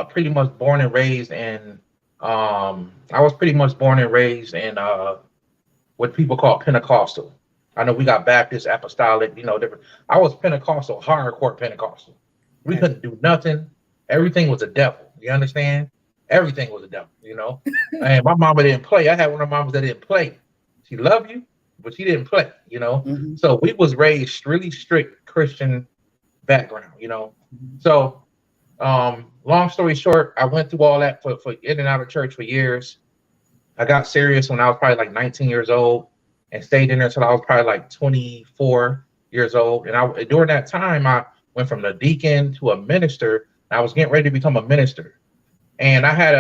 pretty much born and raised in I was pretty much born and raised in what people call Pentecostal. I know we got Baptist, Apostolic, different. I was Pentecostal, hardcore Pentecostal. We Okay. couldn't do nothing. Everything was a devil. You understand? Everything was a devil. And my mama didn't play. I had one of the mamas that didn't play. She loved you, but she didn't play. Mm-hmm. So we was raised really strict Christian background. Mm-hmm. So long story short, I went through all that for in and out of church for years. I got serious when I was probably like 19 years old and stayed in there until I was probably like 24 years old. And during that time, I went from a deacon to a minister. I was getting ready to become a minister, and I had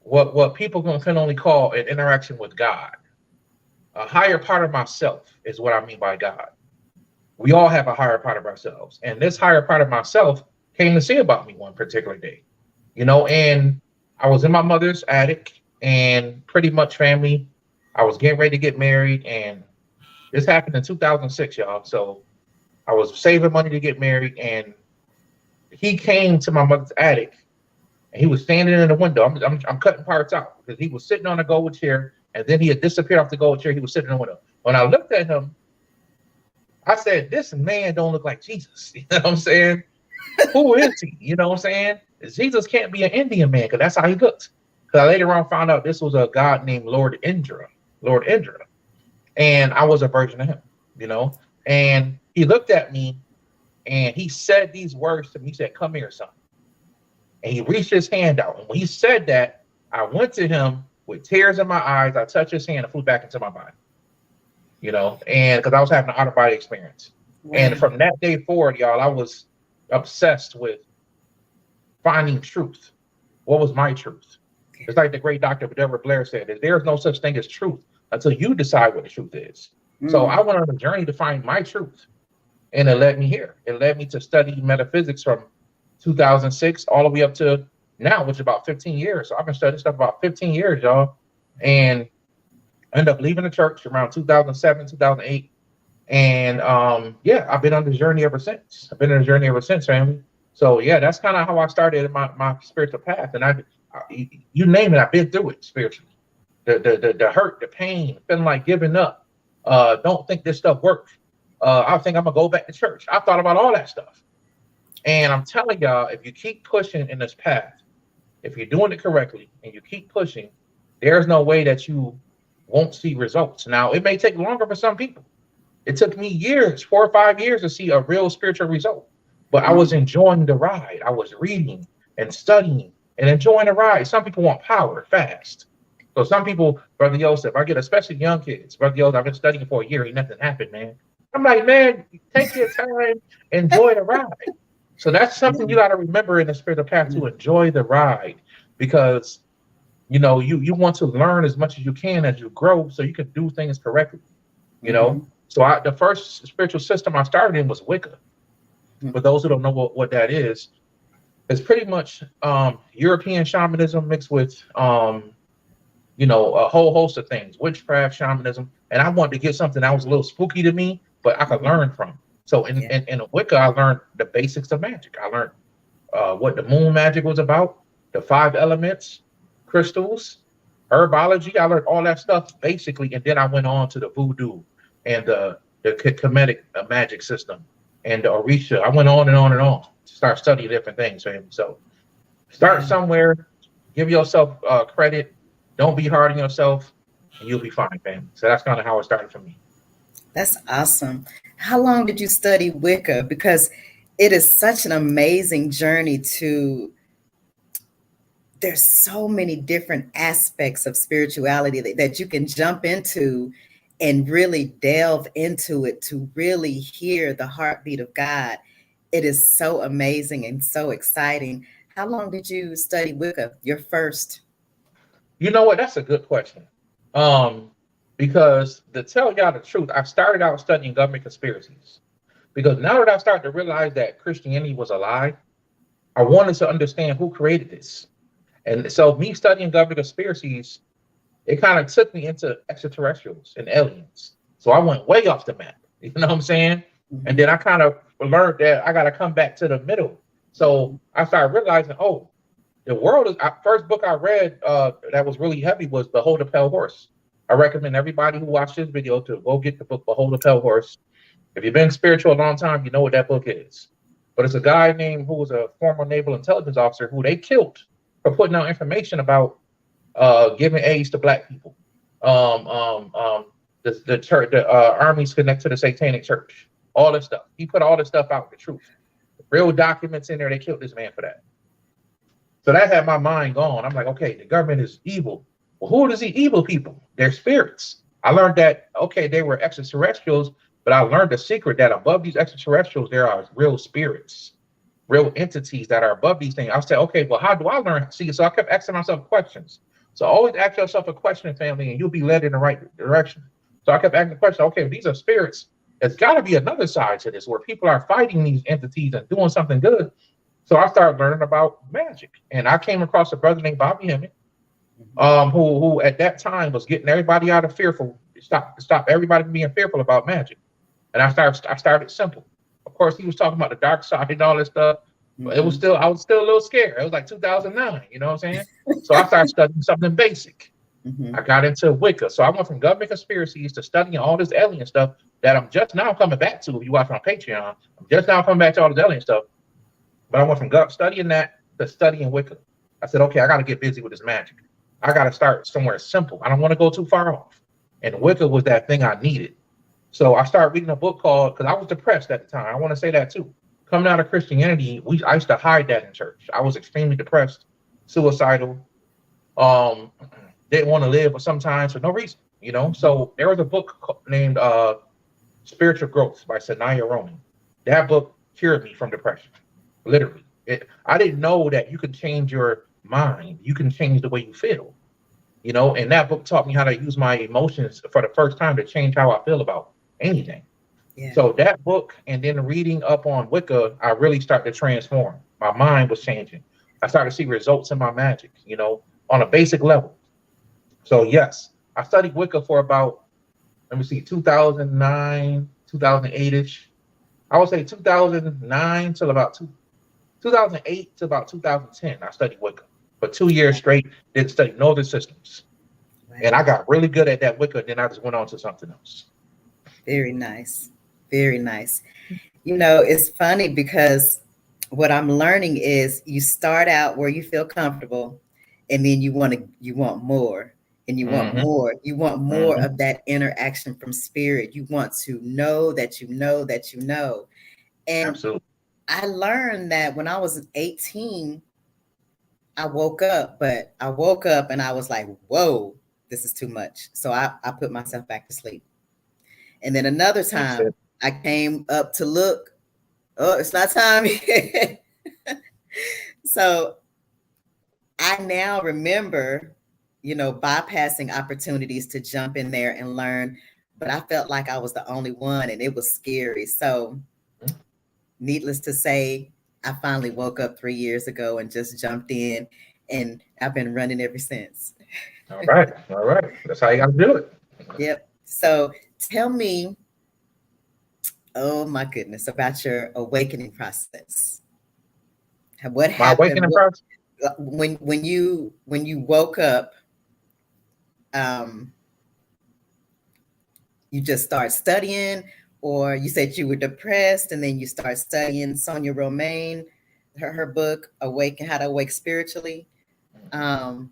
what people can only call an interaction with God. A higher part of myself is what I mean by God. We all have a higher part of ourselves, and this higher part of myself came to see about me one particular day. And I was in my mother's attic, and pretty much family. I was getting ready to get married, and this happened in 2006, y'all. So I was saving money to get married, and he came to my mother's attic, and he was standing in the window. I'm cutting parts out because he was sitting on a gold chair, and then he had disappeared off the gold chair. He was sitting in the window. When I looked at him, I said, "This man don't look like Jesus." You know what I'm saying? Who is he? You know what I'm saying? Jesus can't be an Indian man because that's how he looks. Because I later on found out this was a god named Lord Indra. And I was a version of him. And he looked at me and he said these words to me. He said, "Come here, son." And he reached his hand out. And when he said that, I went to him with tears in my eyes. I touched his hand and flew back into my body. And because I was having an out-of-body experience. Wow. And from that day forward, y'all, I was obsessed with finding truth. What was my truth? It's like the great Dr. Deborah Blair said, that there's no such thing as truth until you decide what the truth is. So I went on a journey to find my truth, and it led me here. It led me to study metaphysics from 2006 all the way up to now, which is about 15 years. So I've been studying stuff about 15 years, y'all, and I ended up leaving the church around 2007, 2008. And yeah, I've been on the journey ever since. Family. So yeah, that's kind of how I started my spiritual path. And you name it, I've been through it spiritually. The hurt, the pain, feeling like giving up. Don't think this stuff works. I think I'm gonna go back to church. I thought about all that stuff. And I'm telling y'all, if you keep pushing in this path, if you're doing it correctly and you keep pushing, there's no way that you won't see results. Now, it may take longer for some people. It took me years, 4 or 5 years to see a real spiritual result. But I was enjoying the ride. I was reading and studying and enjoying the ride. Some people want power fast. So some people, Brother Yosef, I get especially young kids. Brother Yosef, I've been studying for a year. Ain't nothing happened, man. I'm like, man, take your time, enjoy the ride. So that's something you got to remember in the spiritual path, to enjoy the ride, because you want to learn as much as you can as you grow, so you can do things correctly. So the first spiritual system I started in was Wicca. For those who don't know what that is, it's pretty much European shamanism mixed with a whole host of things, witchcraft, shamanism. And I wanted to get something that was a little spooky to me, but I could learn from. So in Wicca, I learned the basics of magic. I learned what the moon magic was about, the 5 elements, crystals, herbology. I learned all that stuff basically, and then I went on to the voodoo and the Kemetic magic system and the Orisha. I went on and on and on to start studying different things. So start somewhere, give yourself credit, don't be hard on yourself, and you'll be fine, fam. So that's kind of how it started for me. That's awesome. How long did you study Wicca? Because it is such an amazing journey there's so many different aspects of spirituality that you can jump into and really delve into it to really hear the heartbeat of God. It is so amazing and so exciting. How long did you study Wicca, your first? You know what? That's a good question. Because to tell y'all the truth, I started out studying government conspiracies. Because now that I started to realize that Christianity was a lie, I wanted to understand who created this. And so me studying government conspiracies, it kind of took me into extraterrestrials and aliens. So I went way off the map. You know what I'm saying? And then I kind of learned that I got to come back to the middle. So I started realizing, oh, the world is. First book I read that was really heavy was Behold the Pale Horse. I recommend everybody who watched this video to go get the book Behold the Pale Horse. If you've been spiritual a long time, you know what that book is. But it's a guy named who was a former naval intelligence officer who they killed for putting out information about giving AIDS to black people. The church, the armies connect to the Satanic Church. All this stuff. He put all this stuff out, the truth. Real documents in there. They killed this man for that. So that had my mind going. I'm like, okay, the government is evil. Well, who is the evil people? They're spirits. I learned that, okay, they were extraterrestrials, but I learned the secret that above these extraterrestrials, there are real spirits, real entities that are above these things. I said, okay, well, how do I learn? See, so I kept asking myself questions. So always ask yourself a question, family, and you'll be led in the right direction. So I kept asking the question, okay, if these are spirits, there's got to be another side to this where people are fighting these entities and doing something good. So I started learning about magic, and I came across a brother named Bobby Hemmett, who at that time was getting everybody out of fearful, stop everybody from being fearful about magic. And I started simple. Of course, he was talking about the dark side and all this stuff, but I was still a little scared. It was like 2009, you know what I'm saying? So I started studying something basic. I got into Wicca. So I went from government conspiracies to studying all this alien stuff that I'm just now coming back to. If you watch on Patreon, I'm just now coming back to all this alien stuff. But I went from studying that to studying Wicca. I said, okay, I got to get busy with this magic. I got to start somewhere simple. I don't want to go too far off. And Wicca was that thing I needed. So I started reading a book called, because I was depressed at the time. I want to say that too. Coming out of Christianity, I used to hide that in church. I was extremely depressed, suicidal, didn't want to live sometimes for no reason, you know? So there was a book named Spiritual Growth by Sanaya Ronan. That book cured me from depression. Literally. I didn't know that you can change your mind. You can change the way you feel, you know, and that book taught me how to use my emotions for the first time to change how I feel about anything. Yeah. So that book and then reading up on Wicca, I really started to transform. My mind was changing. I started to see results in my magic, you know, on a basic level. So yes, I studied Wicca for about, 2009, 2008-ish. I would say 2009 till about 2008 to about 2010, I studied Wicca for 2 years straight. Didn't study no other systems. Wow. And I got really good at that Wicca. Then I just went on to something else. Very nice. Very nice. You know, it's funny because what I'm learning is you start out where you feel comfortable and then you want more and you want more. You want more of that interaction from spirit. You want to know that you know that you know. And absolutely. I learned that when I was 18, I woke up and I was like, whoa, this is too much. So I put myself back to sleep. And then another time I came up to look, oh, it's not time yet. So I now remember, you know, bypassing opportunities to jump in there and learn, but I felt like I was the only one and it was scary. So needless to say, I finally woke up 3 years ago and just jumped in, and I've been running ever since. All right. That's how you got to do it. Yep. So tell me, oh my goodness, about your awakening process. What happened? My awakening process? When you woke up, you just start studying, or you said you were depressed and then you start studying Sonia Romaine, her book, Awaken, How to Awake Spiritually. Then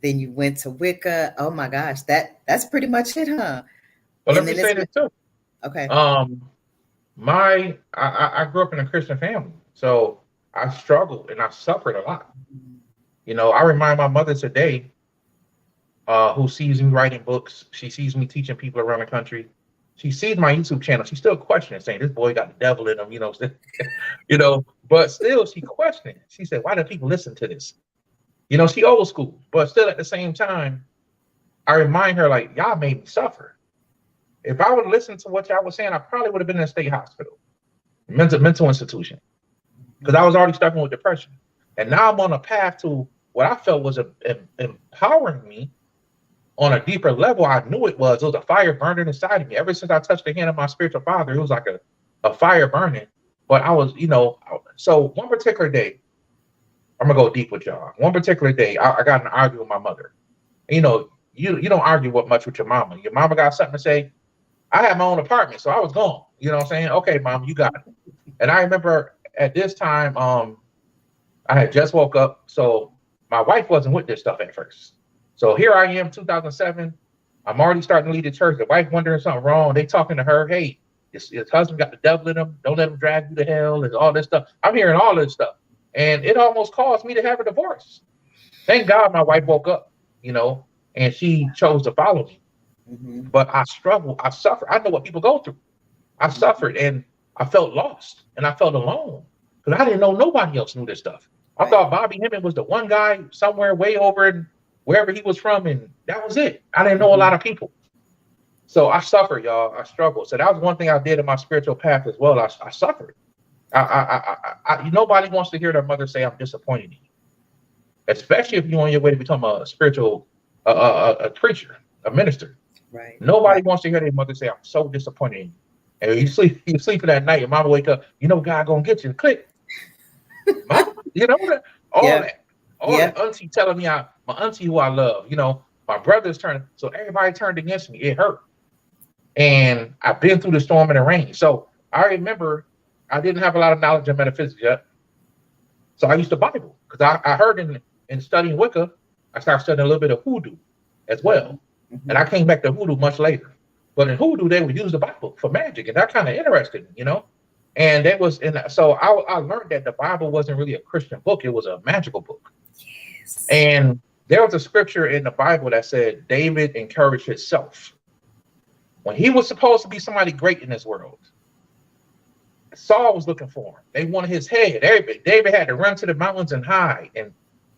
you went to Wicca. Oh my gosh, that's pretty much it, huh? Well, let me say this too. Okay. I grew up in a Christian family, so I struggled and I suffered a lot. You know, I remind my mother today, who sees me writing books. She sees me teaching people around the country. She sees my YouTube channel. She's still questioning, saying this boy got the devil in him, you know, but still she questioning. She said, why do people listen to this? You know, she old school, but still at the same time, I remind her, like, y'all made me suffer. If I would listen to what y'all was saying, I probably would have been in a state hospital, mental institution, because I was already struggling with depression. And now I'm on a path to what I felt was empowering me on a deeper level. I knew it was a fire burning inside of me. Ever since I touched the hand of my spiritual father, it was like a a fire burning, but I was, so one particular day, I'm gonna go deep with y'all. One particular day, I got in an argument with my mother. You know, you don't argue much with your mama. Your mama got something to say. I had my own apartment, so I was gone. You know what I'm saying? Okay, mom, you got it. And I remember at this time, I had just woke up, so my wife wasn't with this stuff at first. So here I am, 2007. I'm already starting to lead the church. The wife wondering something wrong. They talking to her, hey, his husband got the devil in him. Don't let him drag you to hell and all this stuff. I'm hearing all this stuff. And it almost caused me to have a divorce. Thank God my wife woke up, and she chose to follow me. Mm-hmm. But I struggled. I suffered. I know what people go through. I suffered and I felt lost and I felt alone because I didn't know nobody else knew this stuff. I thought Bobby Hemming was the one guy somewhere way over in wherever he was from, and that was it. I didn't know a lot of people. So I suffered, y'all. I struggled. So that was one thing I did in my spiritual path as well. I suffered. Nobody wants to hear their mother say, I'm disappointed in you. Especially if you're on your way to become a spiritual a preacher, a minister. Right. Nobody wants to hear their mother say, I'm so disappointed in you. And you sleep for that night, your mama wake up, God gonna get you. Click. Mama, all that. That auntie telling me my auntie who I love, my brother's turning. So everybody turned against me. It hurt. And I've been through the storm and the rain. So I remember I didn't have a lot of knowledge of metaphysics yet. So I used the Bible because I heard in studying Wicca, I started studying a little bit of hoodoo as well. Mm-hmm. And I came back to hoodoo much later. But in hoodoo, they would use the Bible for magic. And that kind of interested me, And it was so I learned that the Bible wasn't really a Christian book. It was a magical book. Yes. And there was a scripture in the Bible that said David encouraged himself. When he was supposed to be somebody great in this world, Saul was looking for him. They wanted his head. David had to run to the mountains and hide.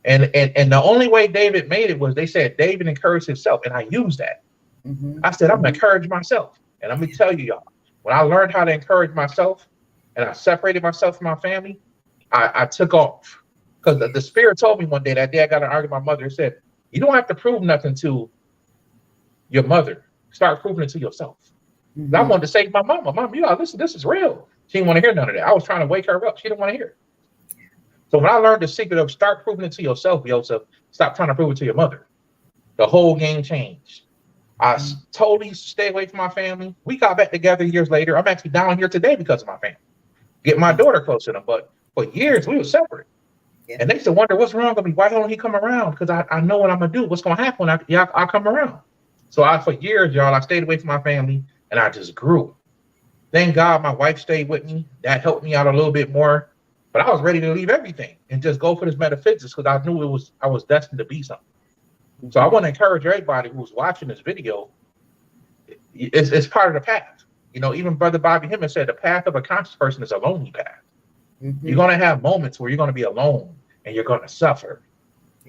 And the only way David made it was they said David encouraged himself. And I used that. Mm-hmm. I said, I'm going to encourage myself. And I'm going to tell you, y'all, when I learned how to encourage myself and I separated myself from my family, I took off. Because the Spirit told me one day, that day I got an argument with my mother. It said, you don't have to prove nothing to your mother. Start proving it to yourself. Mm-hmm. I wanted to say to my mama, Mom, listen, this is real. She didn't want to hear none of that. I was trying to wake her up. She didn't want to hear it. So when I learned the secret of start proving it to yourself, Yosef, stop trying to prove it to your mother, the whole game changed. I totally stayed away from my family. We got back together years later. I'm actually down here today because of my family. Get my daughter close to them. But for years, we were separate. Yeah. And they used to wonder, what's wrong with me? Why don't he come around? Because I know what I'm going to do. What's going to happen when I'll come around? So for years, y'all, I stayed away from my family and I just grew. Thank God my wife stayed with me. That helped me out a little bit more. But I was ready to leave everything and just go for this metaphysics because I knew I was destined to be something. Mm-hmm. So I want to encourage everybody who's watching this video. It's part of the path. Even Brother Bobby Hemming said the path of a conscious person is a lonely path. Mm-hmm. You're going to have moments where you're going to be alone and you're going to suffer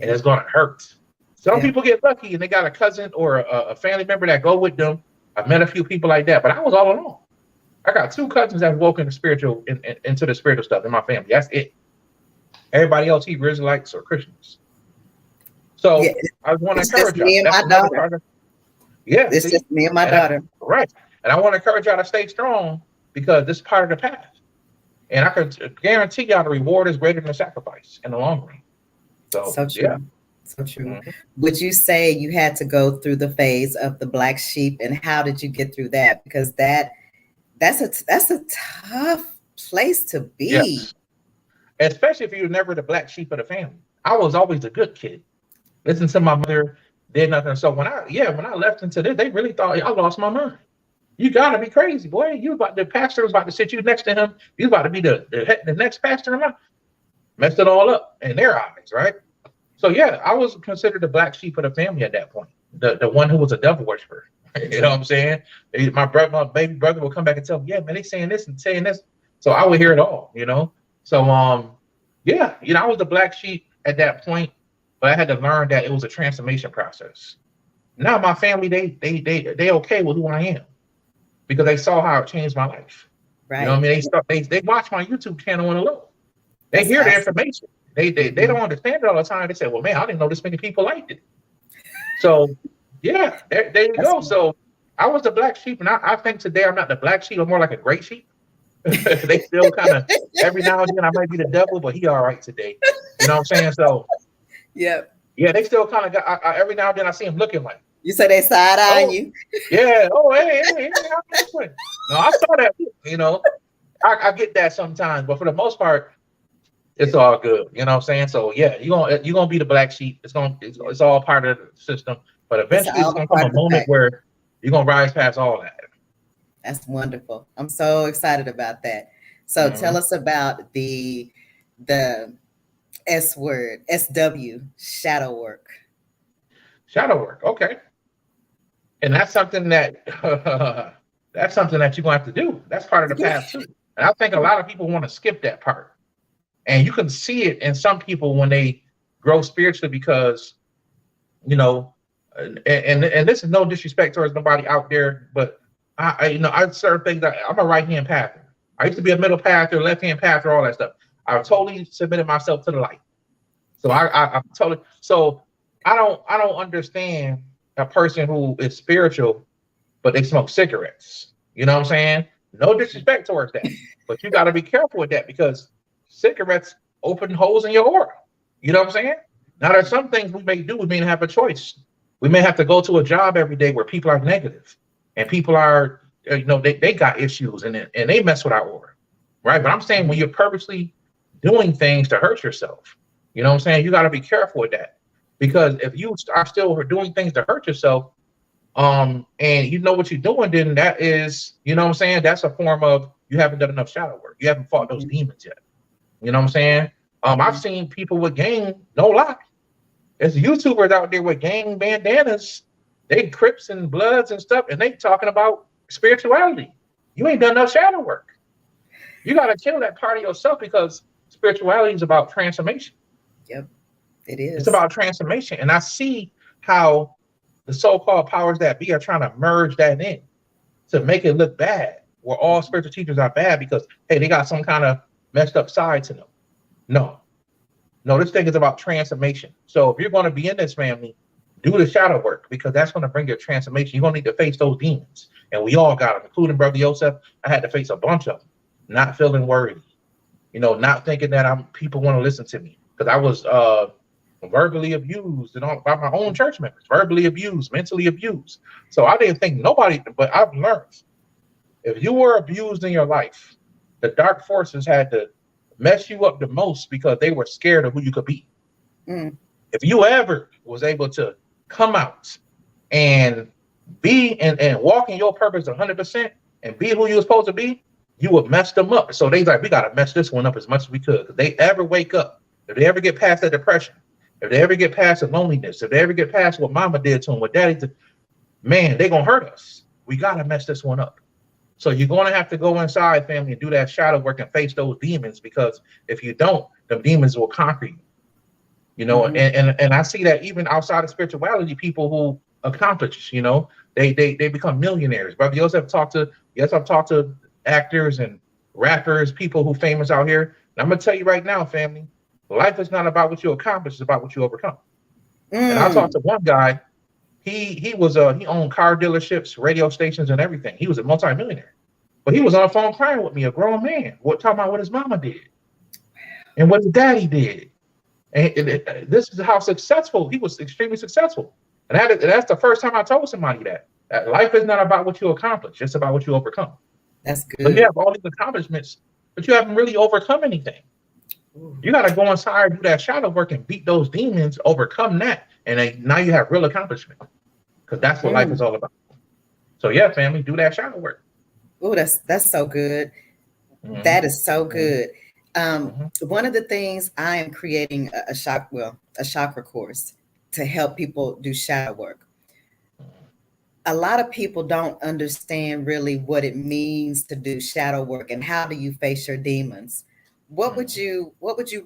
and it's going to hurt. Some people get lucky and they got a cousin or a family member that go with them. I've met a few people like that, but I was all alone. I got 2 cousins that woke into the spiritual stuff in my family. That's it. Everybody else, Hebrew Israelites or Christians. So I want to encourage y'all. Me and my daughter. Yeah, it's just me and my daughter. Right. And I want to encourage y'all to stay strong because this is part of the path. And I can guarantee y'all the reward is greater than the sacrifice in the long run. So true. Yeah. So true. Mm-hmm. Would you say you had to go through the phase of the black sheep, and how did you get through that? Because that's a tough place to be. Yes. Especially if you're never the black sheep of the family. I was always a good kid. Listen to my mother, did nothing. So when I left into this, they really thought I lost my mind. You gotta be crazy, boy. The pastor was about to sit you next to him. You was about to be the next pastor in life. Messed it all up in their eyes, right? So I was considered the black sheep of the family at that point. The one who was a devil worshiper. You know what I'm saying? My baby brother would come back and tell me, yeah, man, they saying this and saying this. So I would hear it all, So I was the black sheep at that point, but I had to learn that it was a transformation process. Now my family, they okay with who I am because they saw how it changed my life. Right. You know what I mean? They watch my YouTube channel on the low. They hear the information. They don't understand it all the time. They say, well, man, I didn't know this many people liked it. So there you go. So I was the black sheep, and I think today I'm not the black sheep. I'm more like a gray sheep. They still kind of every now and then I might be the devil, but he all right today. You know what I'm saying? So Yep. yeah, they still kind of got. Every now and then I see him looking like, You say they side eyeing oh you. yeah, oh hey, how you doing? No, I saw that. You know, I get that sometimes, but for the most part, it's all good. You know what I'm saying? So yeah, you're gonna be the black sheep. It's all part of the system. But It's eventually, it's all gonna come part a of the moment pack. where you're gonna rise past all that. That's wonderful. I'm so excited about that. So tell Mhm. us about the S word, SW, shadow work. Shadow work, okay, and that's something that that's something that you're gonna have to do. That's part of the path too. And I think a lot of people want to skip that part. And you can see it in some people when they grow spiritually because, you know, and this is no disrespect towards nobody out there, but I certain things that I'm a right hand pather. I used to be a middle pather, left hand pather, all that stuff. I've totally submitted myself to the light. So I'm totally so I don't understand a person who is spiritual but they smoke cigarettes. You know what I'm saying? No disrespect towards that, but you got to be careful with that because cigarettes open holes in your aura. You know what I'm saying? Now, there's some things we may do. We may have a choice. We may have to go to a job every day where people are negative and people are, they got issues and they mess with our aura, right? But I'm saying when you're purposely doing things to hurt yourself, you know what I'm saying? You got to be careful with that because if you are still doing things to hurt yourself, and you know what you're doing, then that is, you know what I'm saying? That's a form of you haven't done enough shadow work. You haven't fought those demons yet. You know what I'm saying? I've seen people with gang, no lie. There's YouTubers out there with gang bandanas, they Crips and Bloods and stuff, and they talking about spirituality. You ain't done enough shadow work. You got to kill that part of yourself because spirituality is about transformation. Yep, it It's is. about transformation. And I see how the so-called powers that be are trying to merge that in to make it look bad, where all spiritual teachers are bad because hey, they got some kind of messed up side to them. No, no, this thing is about transformation. So if you're going to be in this family, do the shadow work because that's going to bring your transformation. You're going to need to face those demons, and we all got them, including Brother Yosef. I had to face a bunch of them, not feeling worried, not thinking that people want to listen to me because I was verbally abused and by my own church members, verbally abused, mentally abused. So I didn't think nobody, but I've learned if you were abused in your life, the dark forces had to mess you up the most because they were scared of who you could be. Mm. If you ever was able to come out and be and walk in your purpose 100% and be who you were supposed to be, you would mess them up. So they like, we got to mess this one up as much as we could. If they ever wake up, if they ever get past that depression, if they ever get past the loneliness, if they ever get past what mama did to them, what daddy did, man, they're going to hurt us. We got to mess this one up. So you're going to have to go inside, family, and do that shadow work and face those demons because if you don't, the demons will conquer you. And I see that even outside of spirituality, people who accomplish, they become millionaires. Brother Yosef I've talked to actors and rappers, people who famous out here. And I'm gonna tell you right now, family, life is not about what you accomplish, it's about what you overcome. And I talked to one guy, he owned car dealerships, radio stations, and everything. He was a multimillionaire. But he was on the phone crying with me, a grown man, talking about what his mama did and what his daddy did. And this is how successful he was, extremely successful. And that's the first time I told somebody that life is not about what you accomplish, it's about what you overcome. That's good. So you have all these accomplishments, but you haven't really overcome anything. Ooh. You got to go inside, do that shadow work, and beat those demons, overcome that, and now you have real accomplishment because that's what life is all about. So yeah, family, do that shadow work. Oh, that's so good. Mm-hmm. That is so good. One of the things I am creating a chakra course to help people do shadow work. A lot of people don't understand really what it means to do shadow work and how do you face your demons. What would you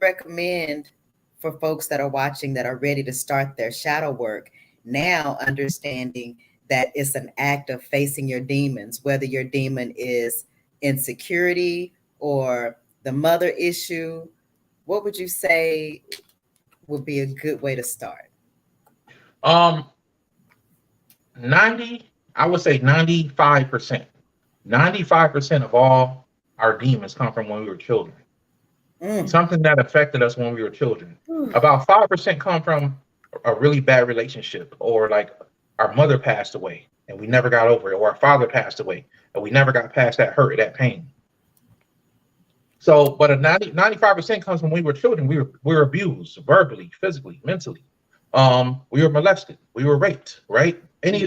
recommend for folks that are watching that are ready to start their shadow work now, understanding that it's an act of facing your demons, whether your demon is insecurity or the mother issue? What would you say would be a good way to start? 90, I would say 95%. 95% of all our demons come from when we were children. Mm. Something that affected us when we were children. About 5% come from a really bad relationship, or like our mother passed away and we never got over it, or our father passed away and we never got past that hurt, that pain. So, but a 95% comes when we were children. We were abused verbally, physically, mentally. We were molested. We were raped, right?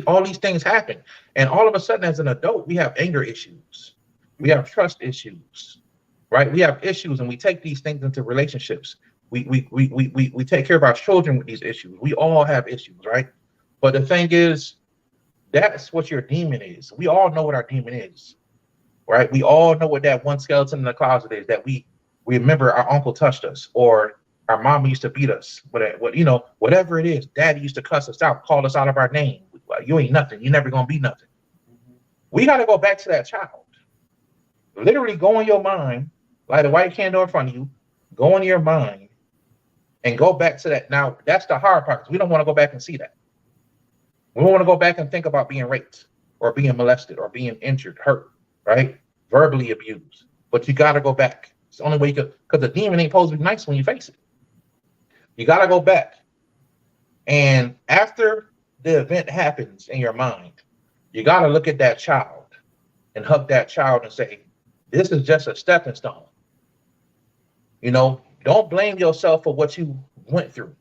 All these things happen. And all of a sudden, as an adult, we have anger issues. We have trust issues, right? We have issues, and we take these things into relationships. We take care of our children with these issues. We all have issues, right? But the thing is, that's what your demon is. We all know what our demon is, right? We all know what that one skeleton in the closet is, that we remember our uncle touched us, or our mama used to beat us, whatever it is. Daddy used to cuss us out, call us out of our name. You ain't nothing. You never gonna be nothing. We got to go back to that child. Literally go in your mind, light a white candle in front of you, go in your mind and go back to that. Now, that's the hard part, because we don't want to go back and see that. We don't want to go back and think about being raped or being molested or being injured, hurt, right? Verbally abused. But you got to go back. It's the only way you could, because the demon ain't supposed to be nice when you face it. You got to go back. And after the event happens in your mind, you got to look at that child and hug that child and say, this is just a stepping stone. Don't blame yourself for what you went through,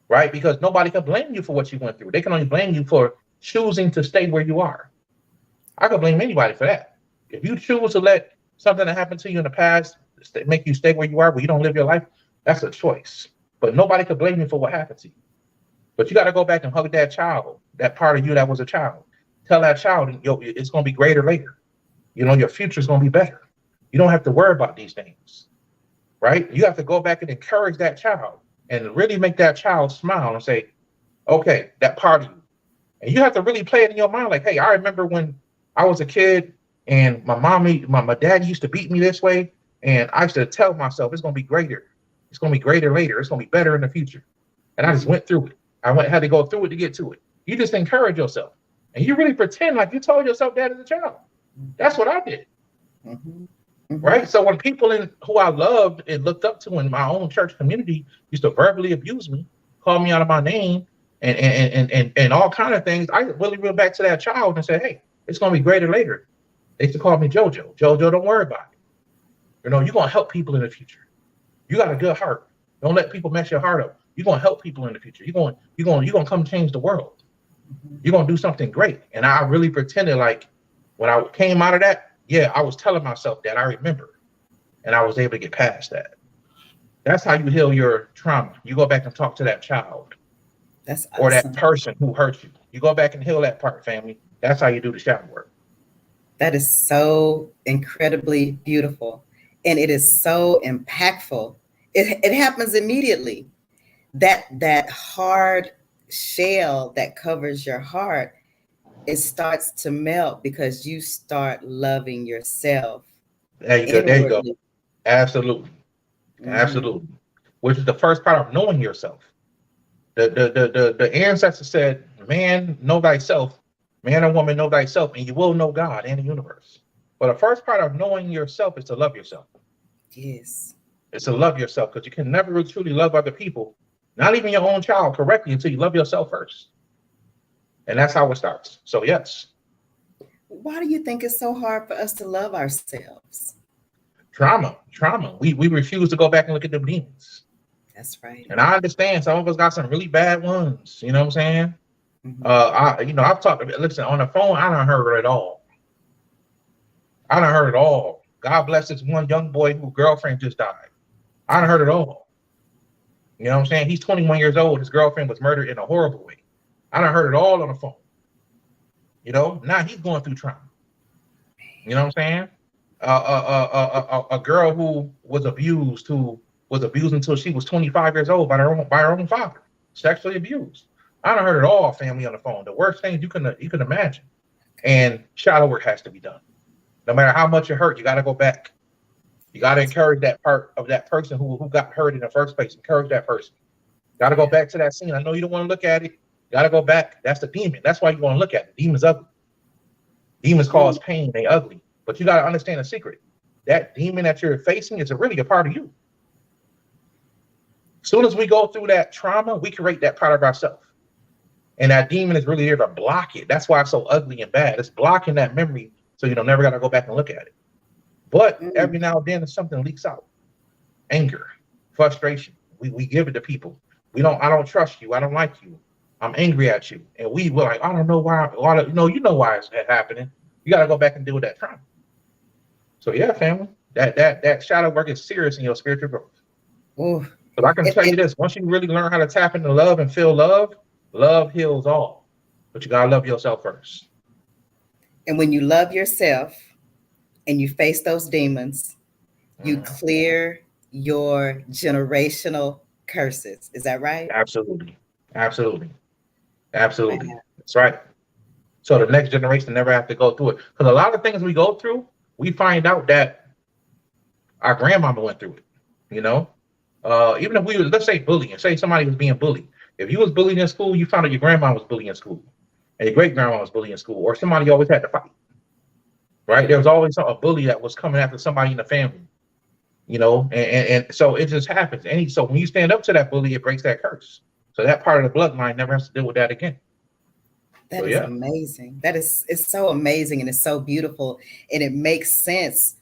right? Because nobody can blame you for what you went through. They can only blame you for choosing to stay where you are. I could blame anybody for that. If you choose to let something that happened to you in the past make you stay where you are, where you don't live your life, that's a choice. But nobody could blame you for what happened to you. But you got to go back and hug that child, that part of you that was a child. Tell that child, it's going to be greater later. Your future is going to be better. You don't have to worry about these things, right? You have to go back and encourage that child and really make that child smile and say, okay, that part of you. And you have to really play it in your mind like, hey, I remember when I was a kid and my dad used to beat me this way. And I used to tell myself, it's going to be greater. It's going to be greater later. It's going to be better in the future. And I just went through it. Had to go through it to get to it. You just encourage yourself. And you really pretend like you told yourself that as a child. That's what I did. Mm-hmm. Mm-hmm. Right? So when people who I loved and looked up to in my own church community used to verbally abuse me, call me out of my name, and all kind of things, I really went back to that child and said, hey, it's going to be greater later. They used to call me JoJo. JoJo, don't worry about it. You're going to help people in the future. You got a good heart. Don't let people mess your heart up. You're going to help people in the future. You're going to come change the world. You're going to do something great. And I really pretended like when I came out of that, yeah, I was telling myself that. I remember. And I was able to get past that. That's how you heal your trauma. You go back and talk to that child. That's awesome. Or that person who hurt you. You go back and heal that part, family. That's how you do the shadow work. That is so incredibly beautiful. And it is so impactful. It happens immediately. That hard shell that covers your heart, it starts to melt because you start loving yourself. There you go. Absolutely. Mm-hmm. Absolutely. Which is the first part of knowing yourself. The ancestor said, man, know thyself, man and woman, know thyself, and you will know God and the universe. But the first part of knowing yourself is to love yourself. Yes. It's to love yourself, because you can never really truly love other people, not even your own child, correctly until you love yourself first. And that's how it starts. So yes. Why do you think it's so hard for us to love ourselves? Trauma. We refuse to go back and look at them demons. That's right. And I understand some of us got some really bad ones. You know what I'm saying? Mm-hmm. I've talked, listen, on the phone, I done heard it all. God bless this one young boy whose girlfriend just died. I done heard it all. You know what I'm saying? He's 21 years old. His girlfriend was murdered in a horrible way. I done heard it all on the phone. Now he's going through trauma. You know what I'm saying? A girl who was abused, until she was 25 years old by her own father, sexually abused. I done heard it all, family, on the phone. The worst things you can imagine. And shadow work has to be done. No matter how much it hurt, you got to go back. You got to encourage that part of that person who got hurt in the first place. Encourage that person. Got to go back to that scene. I know you don't want to look at it. Got to go back. That's the demon. That's why you want to look at it. Demon's ugly. Demons cause pain. They ugly. But you got to understand the secret. that demon that you're facing is really a part of you. As soon as we go through that trauma, we create that part of ourselves. And that demon is really there to block it. That's why it's so ugly and bad. It's blocking that memory so you don't never got to go back and look at it. But every now and then something leaks out. Anger, frustration. We give it to people. I don't trust you. I don't like you. I'm angry at you. And we're like, I don't know why. You know why it's happening. You got to go back and deal with that trauma. So yeah, family, that shadow work is serious in your spiritual growth. Ooh. But I can tell you this, once you really learn how to tap into love and feel love, love heals all. But you got to love yourself first. And when you love yourself and you face those demons, you clear your generational curses. Is that right? Absolutely. Absolutely. Absolutely. Wow. That's right. So the next generation never have to go through it. Because a lot of things we go through, we find out that our grandmama went through it. You know, even if let's say bullying, say somebody was being bullied. If you was bullied in school, you found out your grandma was bullied in school, and your great grandma was bullied in school, or somebody always had to fight. Right? There was always a bully that was coming after somebody in the family. You know, and so it just happens. So when you stand up to that bully, it breaks that curse. So that part of the bloodline never has to deal with that again. That is amazing. It's so amazing, and it's so beautiful, and it makes sense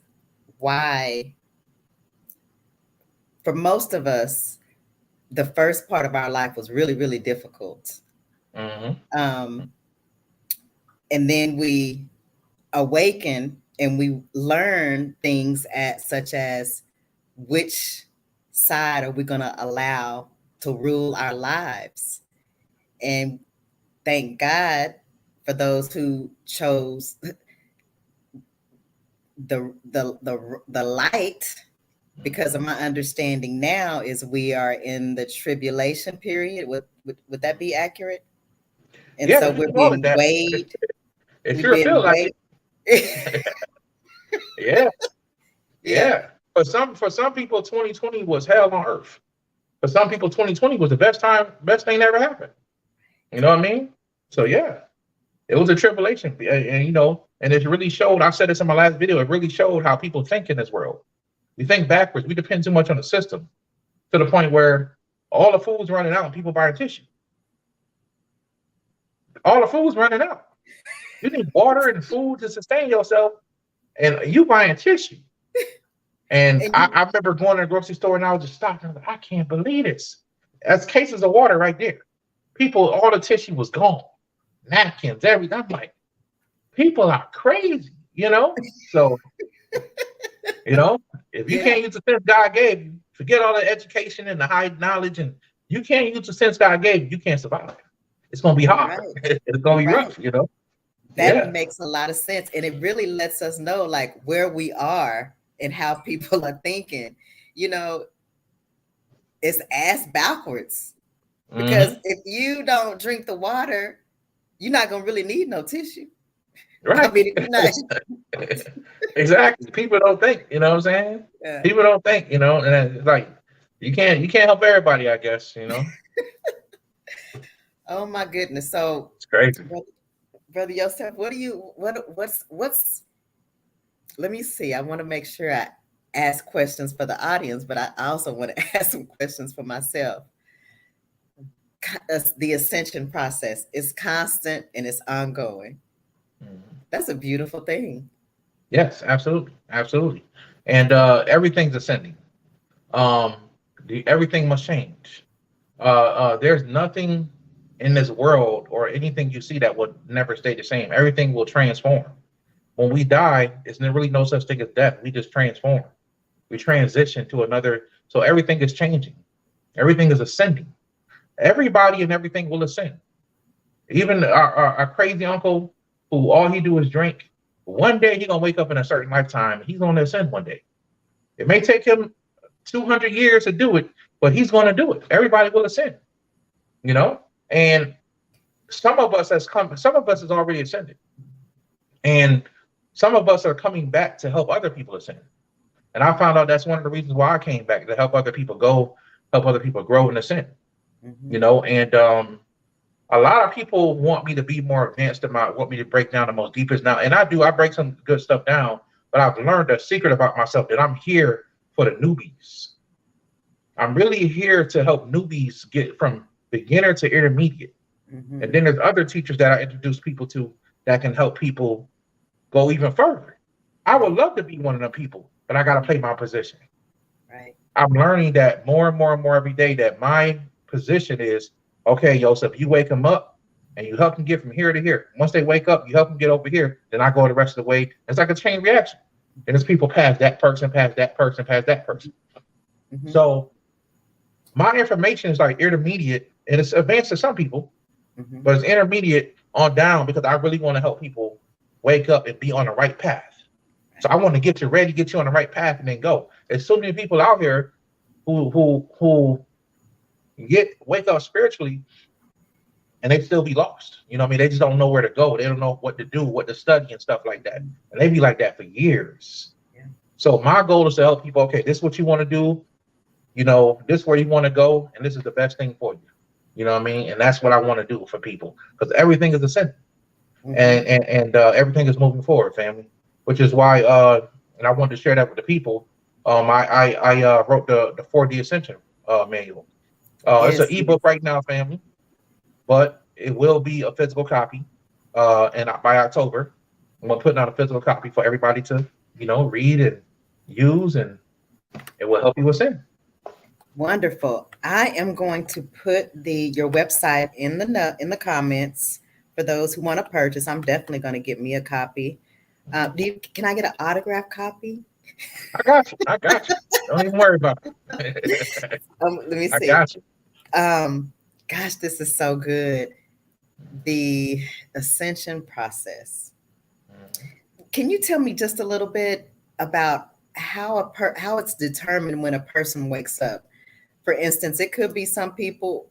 why, for most of us, the first part of our life was really, really difficult. And then we awaken and we learn things such as which side are we going to allow to rule our lives. And thank God for those who chose the light, because of my understanding now is we are in the tribulation period. Would that be accurate? And so we're being weighed. It sure feels like it. Yeah. For some people, 2020 was hell on earth. For some people, 2020 was the best thing that ever happened. You know what I mean? So yeah, it was a tribulation, and you know, and it really showed. I said this in my last video. It really showed how people think in this world. We think backwards. We depend too much on the system to the point where all the food's running out and people buying tissue. All the food's running out. You need water and food to sustain yourself, and you buying tissue. And I remember going to the grocery store and I was just stopping. I can't believe this. That's cases of water right there. People, all the tissue was gone. Napkins, everything. I'm like, people are crazy, you know? So, you know, if you can't use the sense God gave you, forget all the education and the high knowledge, and you can't use the sense God gave you can't survive. It's going to be hard. Right. It's going to be rough, you know? That makes a lot of sense. And it really lets us know like where we are and how people are thinking. You know, it's ass backwards. Because if you don't drink the water, you're not going to really need no tissue. Right. I mean, exactly. People don't think, you know what I'm saying? Yeah. People don't think, you know, and it's like, you can't help everybody, I guess, you know? Oh my goodness. So it's crazy. Brother Yosef, what's, let me see. I want to make sure I ask questions for the audience, but I also want to ask some questions for myself. The ascension process is constant and it's ongoing. That's a beautiful thing. Yes, absolutely. Absolutely. And everything's ascending. Everything must change. There's nothing in this world or anything you see that would never stay the same. Everything will transform. When we die, there's really no such thing as death. We just transform. We transition to another. So everything is changing. Everything is ascending. Everybody and everything will ascend. Even our crazy uncle, who all he do is drink, one day he's going to wake up in a certain lifetime. He's going to ascend one day. It may take him 200 years to do it, but he's going to do it. Everybody will ascend, you know? And some of us has already ascended. And some of us are coming back to help other people ascend. And I found out that's one of the reasons why I came back, to help other people help other people grow and ascend. You know, and a lot of people want me to be more advanced want me to break down the most deepest now. And I do, I break some good stuff down, but I've learned a secret about myself that I'm here for the newbies. I'm really here to help newbies get from beginner to intermediate. Mm-hmm. And then there's other teachers that I introduce people to that can help people go even further. I would love to be one of them people, but I got to play my position. Right. I'm learning that more and more and more every day that my position is, okay, Yosef, you wake them up and you help them get from here to here. Once they wake up, you help them get over here. Then I go the rest of the way. It's like a chain reaction. And as people pass that person, pass that person, pass that person. Mm-hmm. So my information is like intermediate, and it's advanced to some people, Mm-hmm. but it's intermediate on down because I really want to help people wake up and be on the right path. So I want to get you ready, get you on the right path, and then go. There's so many people out here who wake up spiritually and they still be lost. You know what I mean? They just don't know where to go. They don't know what to do, what to study and stuff like that. And they be like that for years. Yeah. So my goal is to help people, okay, this is what you want to do. You know, this is where you want to go, and this is the best thing for you. You know what I mean? And that's what I want to do for people, because everything is ascending. Mm-hmm. And everything is moving forward, family. Which is why and I wanted to share that with the people. I wrote the 4D Ascension manual. It's an ebook right now, family, but it will be a physical copy. And by October, I'm gonna put out a physical copy for everybody to, read and use, and it will help you ascend. Wonderful. I am going to put your website in the comments for those who want to purchase. I'm definitely going to get me a copy. Can I get an autographed copy? I got you. Don't even worry about it. Let me see. I got you. Gosh, this is so good. The Ascension process. Can you tell me just a little bit about how it's determined when a person wakes up? For instance, it could be some people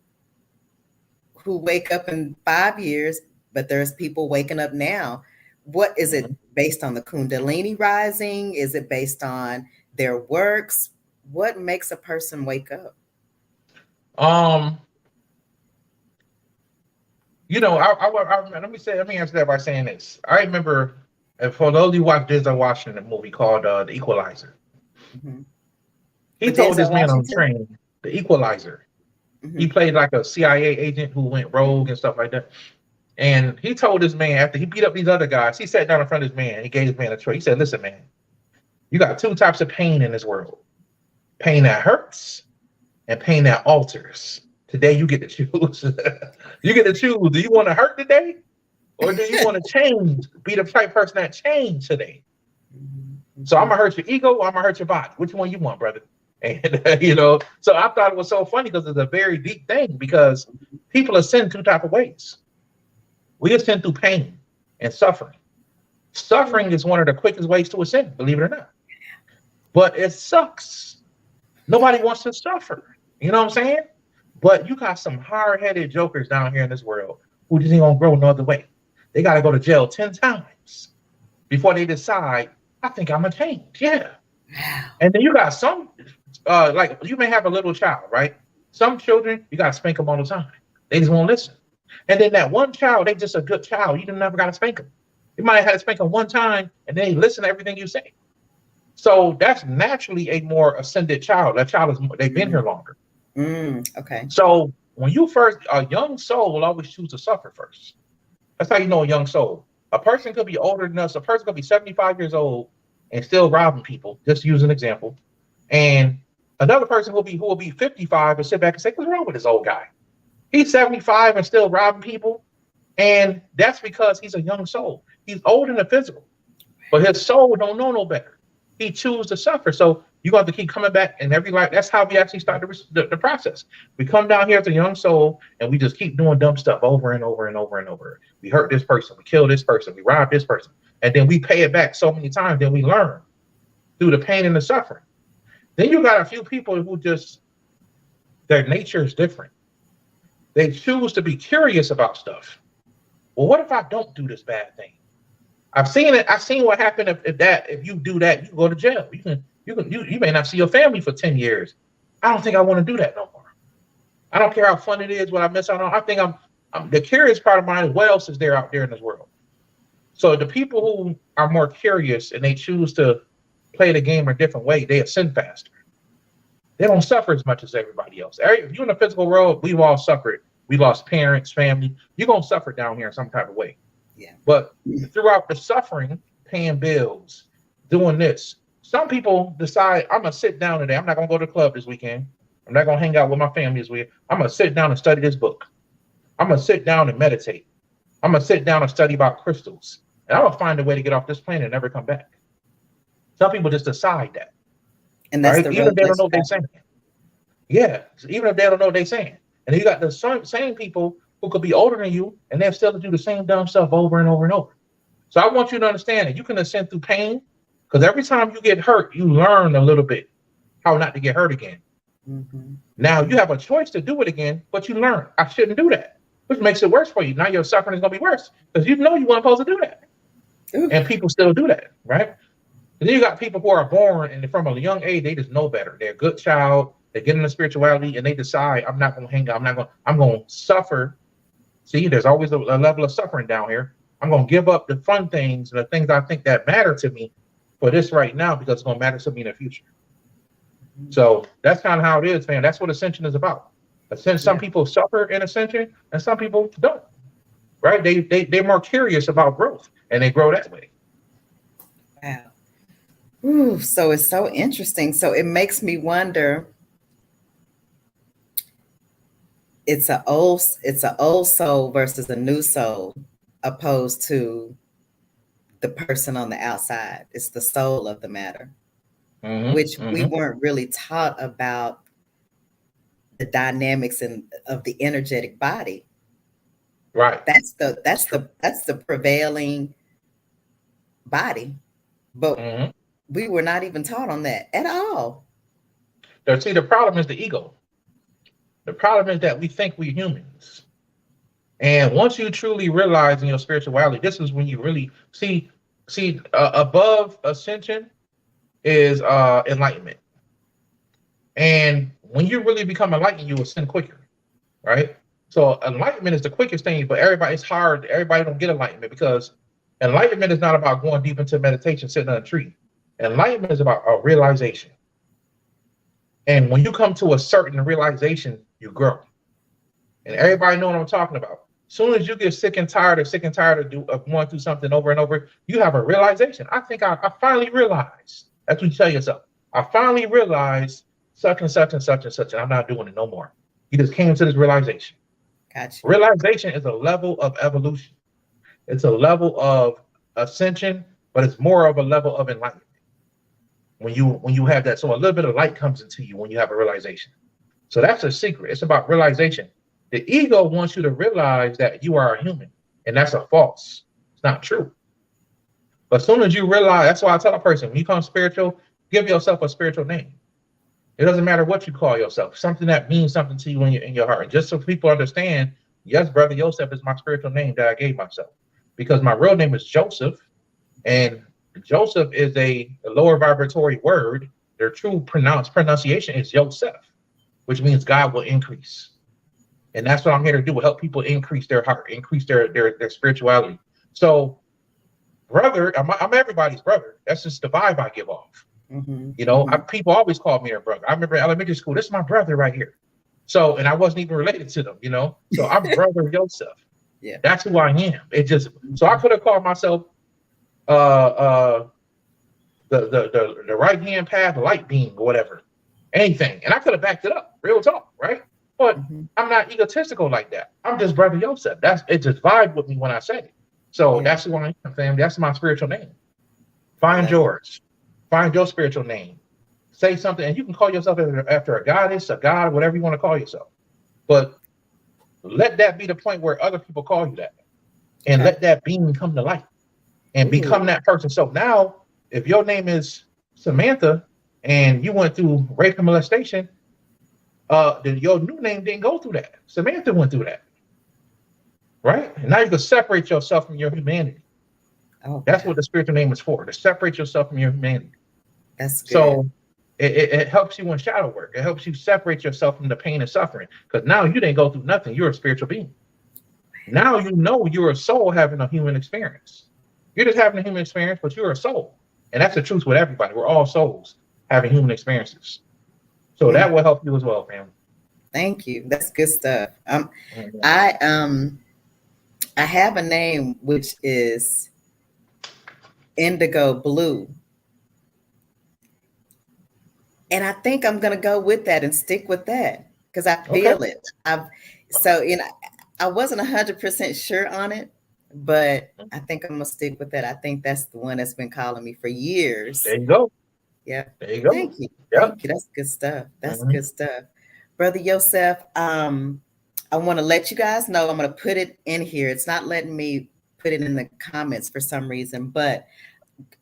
who wake up in 5 years, but there's people waking up now. What is it based on? The Kundalini rising? Is it based on their works? What makes a person wake up? Let me answer that by saying this. I remember, for those of you who watch Denzel Washington, a movie called The Equalizer. Mm-hmm. He told this man on the train, The Equalizer. Mm-hmm. He played like a CIA agent who went rogue and stuff like that. And he told this man, after he beat up these other guys, he sat down in front of this man. He gave this man a choice. He said, listen, man, you got two types of pain in this world. Pain that hurts and pain that alters. Today, you get to choose. You get to choose. Do you want to hurt today? Or do you want to change? Be the type person that changed today. Mm-hmm. So I'm going to hurt your ego, or I'm going to hurt your body. Which one you want, brother? And, so I thought it was so funny because it's a very deep thing, because people ascend two type of ways. We ascend through pain and suffering. Suffering is one of the quickest ways to ascend, believe it or not. But it sucks. Nobody wants to suffer. You know what I'm saying? But you got some hard-headed jokers down here in this world who just ain't gonna grow no other way. They got to go to jail 10 times before they decide, I think I'm gonna change. Yeah. And then you got some, like you may have a little child, right? Some children, you got to spank them all the time. They just won't listen. And then that one child, they just a good child. You never got to spank them. You might have had to spank them one time, and they listen to everything you say. So that's naturally a more ascended child. That child they've been here longer. Okay. So when a young soul will always choose to suffer first. That's how you know a young soul. A person could be older than us. A person could be 75 years old and still robbing people. Just to use an example. And another person who will be 55 and sit back and say, what's wrong with this old guy? He's 75 and still robbing people. And that's because he's a young soul. He's old in the physical, but his soul don't know no better. He chooses to suffer. So you got to keep coming back in every life. That's how we actually start the process. We come down here as a young soul and we just keep doing dumb stuff over and over and over and over. We hurt this person. We kill this person. We rob this person. And then we pay it back so many times. Then we learn through the pain and the suffering. Then you got a few people who their nature is different. They choose to be curious about stuff. Well, what if I don't do this bad thing? I've seen it. I've seen what happened if you do that, you go to jail. You may not see your family for 10 years. I don't think I want to do that no more. I don't care how fun it is, what I miss out on. I think I'm the curious part of mine is what else is there out there in this world. So the people who are more curious and they choose to play the game a different way, they ascend faster. They don't suffer as much as everybody else. If you're in the physical world, we've all suffered. We lost parents, family. You're going to suffer down here in some type of way. Yeah. But throughout the suffering, paying bills, doing this, some people decide, I'm going to sit down today. I'm not going to go to the club this weekend. I'm not going to hang out with my family this weekend. I'm going to sit down and study this book. I'm going to sit down and meditate. I'm going to sit down and study about crystals. And I'm going to find a way to get off this planet and never come back. Some people just decide that. And that's right? Even if they don't know what they're saying. Yeah, even if they don't know what they're saying. And you got the same people who could be older than you, and they're still to do the same dumb stuff over and over and over. So I want you to understand that you can ascend through pain, because every time you get hurt, you learn a little bit how not to get hurt again. Mm-hmm. Now you have a choice to do it again, but you learn, I shouldn't do that, which makes it worse for you. Now your suffering is going to be worse because you know you weren't supposed to do that. Ooh. And people still do that, right? And then you got people who are born and from a young age, they just know better. They're a good child. They get into spirituality and they decide, I'm not going to hang out. I'm going to suffer. See, there's always a level of suffering down here. I'm going to give up the fun things and the things I think that matter to me for this right now, because it's going to matter to me in the future. So that's kind of how it is, man. That's what Ascension is about. Some people suffer in Ascension and some people don't, right? They're more curious about growth and they grow that way. Wow. Ooh, so it's so interesting. So it makes me wonder, it's an old soul versus a new soul, opposed to the person on the outside. It's the soul of the matter, which we weren't really taught about the dynamics of the energetic body. Right. That's the prevailing body, but we were not even taught on that at all. See, the problem is the ego. The problem is that we think we're humans. And once you truly realize in your spirituality, this is when you really see above ascension is enlightenment. And when you really become enlightened, you ascend quicker, right? So enlightenment is the quickest thing, but it's hard. Everybody don't get enlightenment because enlightenment is not about going deep into meditation, sitting on a tree. Enlightenment is about a realization. And when you come to a certain realization, you grow. And everybody know what I'm talking about. As soon as you get sick and tired of going through something over and over, you have a realization. I think I finally realized. That's what you tell yourself. I finally realized such and such and such and such, and I'm not doing it no more. You just came to this realization. Gotcha. Realization is a level of evolution. It's a level of ascension, but it's more of a level of enlightenment. When you have that, so a little bit of light comes into you when you have a realization. So that's a secret. It's about realization. The ego wants you to realize that you are a human, and that's a false. It's not true. But as soon as you realize, that's why I tell a person, when you become spiritual, give yourself a spiritual name. It doesn't matter what you call yourself, something that means something to you in your heart. And just so people understand, yes, Brother Yosef is my spiritual name that I gave myself, because my real name is Joseph, and Joseph is a lower vibratory word. Their true pronunciation is Yosef, which means God will increase. And that's what I'm here to do, help people increase their heart, increase their spirituality. So, brother, I'm everybody's brother. That's just the vibe I give off. You know, people always call me a brother. I remember in elementary school, this is my brother right here. So, and I wasn't even related to them, you know. So I'm Brother Yosef. Yeah, that's who I am. It just, so I could have called myself the right hand path light beam or whatever, anything, and I could have backed it up, real talk, right? But I'm not egotistical like that. I'm just Brother Yosef. It just vibed with me when I said it. So that's who I am, fam. That's my spiritual name. Find yours. Find your spiritual name. Say something, and you can call yourself after a goddess, a god, whatever you want to call yourself. But let that be the point where other people call you that, and let that being come to light and become that person. So now, if your name is Samantha and you went through rape and molestation, then your new name didn't go through that. Samantha went through that, right? And now you can separate yourself from your humanity. That's what the spiritual name is for, to separate yourself from your humanity. That's good. So it helps you in shadow work. It helps you separate yourself from the pain and suffering, because now you didn't go through nothing. You're a spiritual being. Now you know you're a soul having a human experience. You're just having a human experience, but you're a soul. And that's the truth with everybody. We're all souls having human experiences. So that will help you as well, family. Thank you. That's good stuff. Mhm. I have a name which is Indigo Blue. And I think I'm gonna go with that and stick with that because I feel it. I wasn't 100% sure on it, but I think I'm gonna stick with that. I think that's the one that's been calling me for years. There you go. Yeah. There you go. Thank you. Yep. Thank you. That's good stuff. That's good stuff. Brother Yosef, I want to let you guys know, I'm going to put it in here. It's not letting me put it in the comments for some reason, but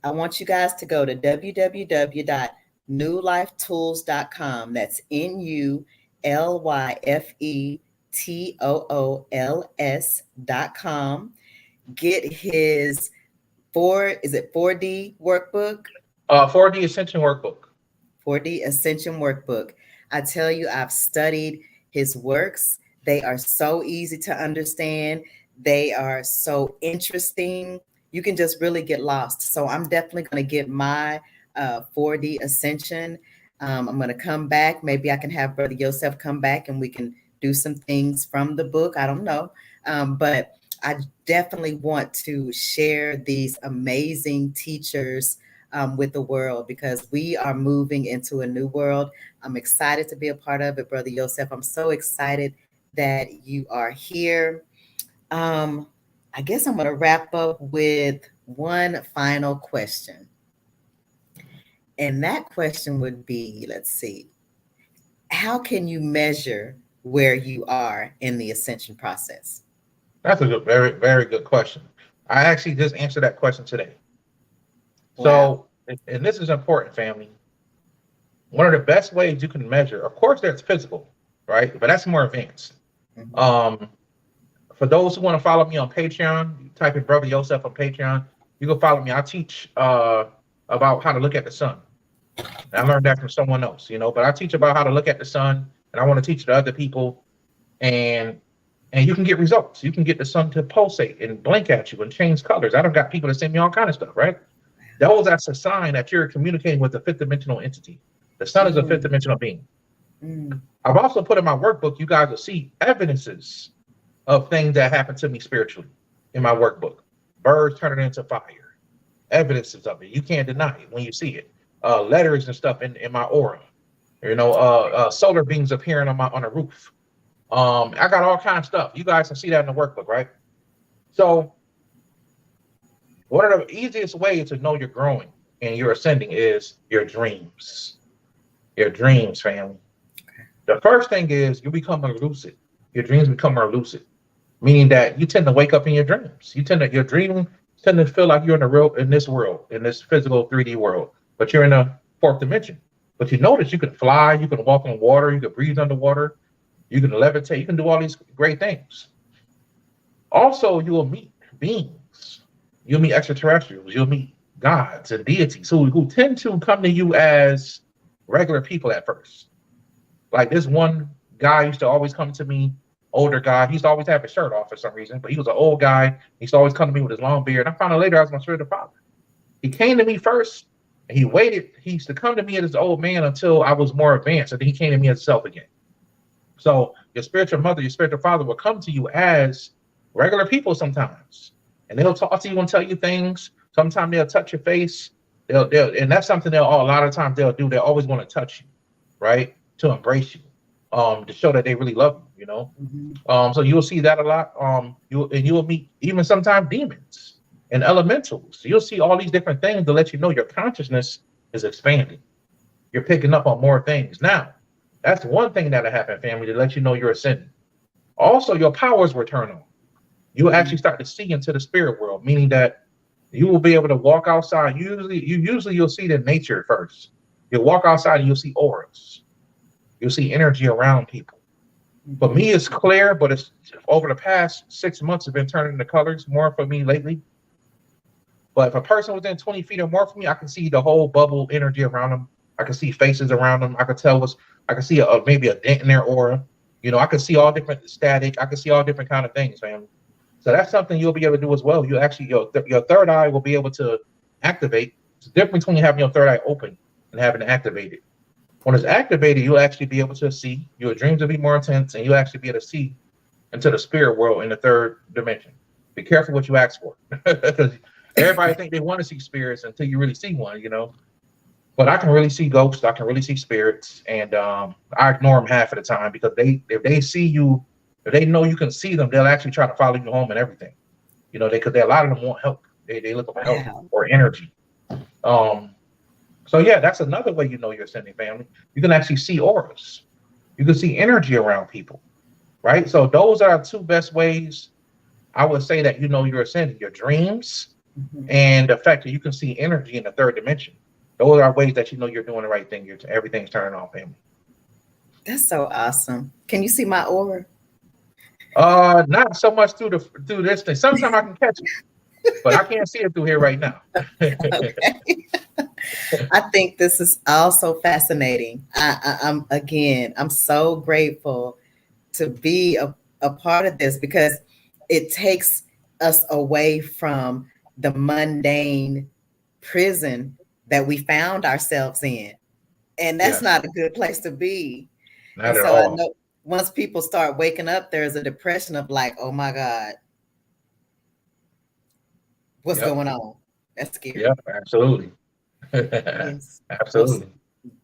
I want you guys to go to www.newlifetools.com. That's NULYFETOOLS.com. Get his 4D workbook? 4D Ascension workbook. 4D Ascension workbook. I tell you, I've studied his works. They are so easy to understand. They are so interesting. You can just really get lost. So I'm definitely going to get my 4D Ascension. I'm going to come back. Maybe I can have Brother Yosef come back and we can do some things from the book. I don't know. But I definitely want to share these amazing teachers with the world because we are moving into a new world. I'm excited to be a part of it, Brother Yosef. I'm so excited that you are here. I guess I'm going to wrap up with one final question. And that question would be, let's see, how can you measure where you are in the ascension process? That's a good, very, very good question. I actually just answered that question today. Wow. So, and this is important, family. One of the best ways you can measure, of course, there's physical, right? But that's more advanced. Mm-hmm. For those who want to follow me on Patreon, you type in Brother Yosef on Patreon. You can follow me. I teach about how to look at the sun. And I learned that from someone else, but I teach about how to look at the sun, and I want to teach it to other people. And you can get results. You can get the sun to pulsate and blink at you and change colors. I don't got people that send me all kind of stuff, right? That's a sign that you're communicating with a fifth dimensional entity. The sun is a fifth dimensional being. I've also put in my workbook, you guys will see evidences of things that happened to me spiritually in my workbook. Birds turning into fire. Evidences of it. You can't deny it when you see it. Letters and stuff in my aura. Solar beams appearing on a roof. I got all kinds of stuff. You guys can see that in the workbook, right? So one of the easiest ways to know you're growing and you're ascending is your dreams. Your dreams, family. The first thing is you become more lucid. Your dreams become more lucid, meaning that you tend to wake up in your dreams. Your dream tend to feel like you're in this world, in this physical 3D world, but you're in a fourth dimension. But you notice you can fly, you can walk on water, you can breathe underwater, you can levitate, you can do all these great things. Also, you will meet beings. You'll meet extraterrestrials. You'll meet gods and deities who tend to come to you as regular people at first. Like this one guy used to always come to me, older guy. He used to always have his shirt off for some reason, but he was an old guy. He used to always come to me with his long beard. I found out later I was my spiritual father. He came to me first, and he waited. He used to come to me as an old man until I was more advanced, and then he came to me as self again. So your spiritual mother, your spiritual father will come to you as regular people sometimes, and they'll talk to you and tell you things. Sometimes they'll touch your face. And that's something a lot of times they'll do. They always want to touch you, right? To embrace you, to show that they really love you, So you'll see that a lot. You'll meet even sometimes demons and elementals. You'll see all these different things to let you know your consciousness is expanding. You're picking up on more things. Now, that's one thing that'll happen, family, to let you know you're ascending. Also, your powers will turn on. You'll actually start to see into the spirit world, meaning that you will be able to walk outside. Usually you'll see it in nature first. You'll walk outside and you'll see auras. You'll see energy around people. For me, it's clear, but it's over the past 6 months have been turning into colors more for me lately. But if a person within 20 feet or more from me, I can see the whole bubble energy around them. I can see faces around them. I can see maybe a dent in their aura. I can see all different static. I can see all different kind of things, family. So that's something you'll be able to do as well. You actually, your third eye will be able to activate. It's the difference between having your third eye open and having it activated. When it's activated, you'll actually be able to see. Your dreams will be more intense, and you'll actually be able to see into the spirit world in the third dimension. Be careful what you ask for, because everybody think they want to see spirits until you really see one, you know. But I can really see ghosts. I can really see spirits, and I ignore them half of the time because if they see you, if they know you can see them, they'll actually try to follow you home and everything. You know, because a lot of them want help. They look for help Wow. or energy. So yeah, that's another way you know you're ascending family. You can actually see auras. You can see energy around people, right? So those are two best ways I would say that you know you're ascending: your dreams and the fact that you can see energy in the third dimension. Those are ways that you know you're doing the right thing. Everything's turning on, family. That's so awesome. Can you see my aura? Not so much through this thing. Sometimes I can catch it, but I can't see it through here right now. Okay. I think this is also fascinating. I'm so grateful to be a part of this because it takes us away from the mundane prison that we found ourselves in. And that's Yes, not a good place to be. not And at so I all. know once people start waking up, there's a depression of like, oh my God, what's Yep, going on? That's scary. yep, absolutely. Yes. Well, Absolutely.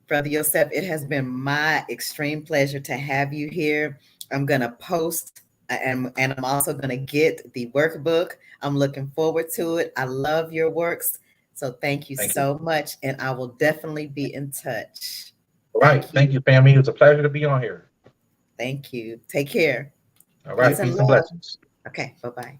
Brother Yosef, it has been my extreme pleasure to have you here. I'm going to post and I'm also going to get the workbook. I'm looking forward to it. I love your works. So thank you Thank you. so much. And I will definitely be in touch. All right. Thank you, family. It was a pleasure to be on here. Thank you. Take care. All Peace right. and Peace and love. blessings. Okay. Bye-bye.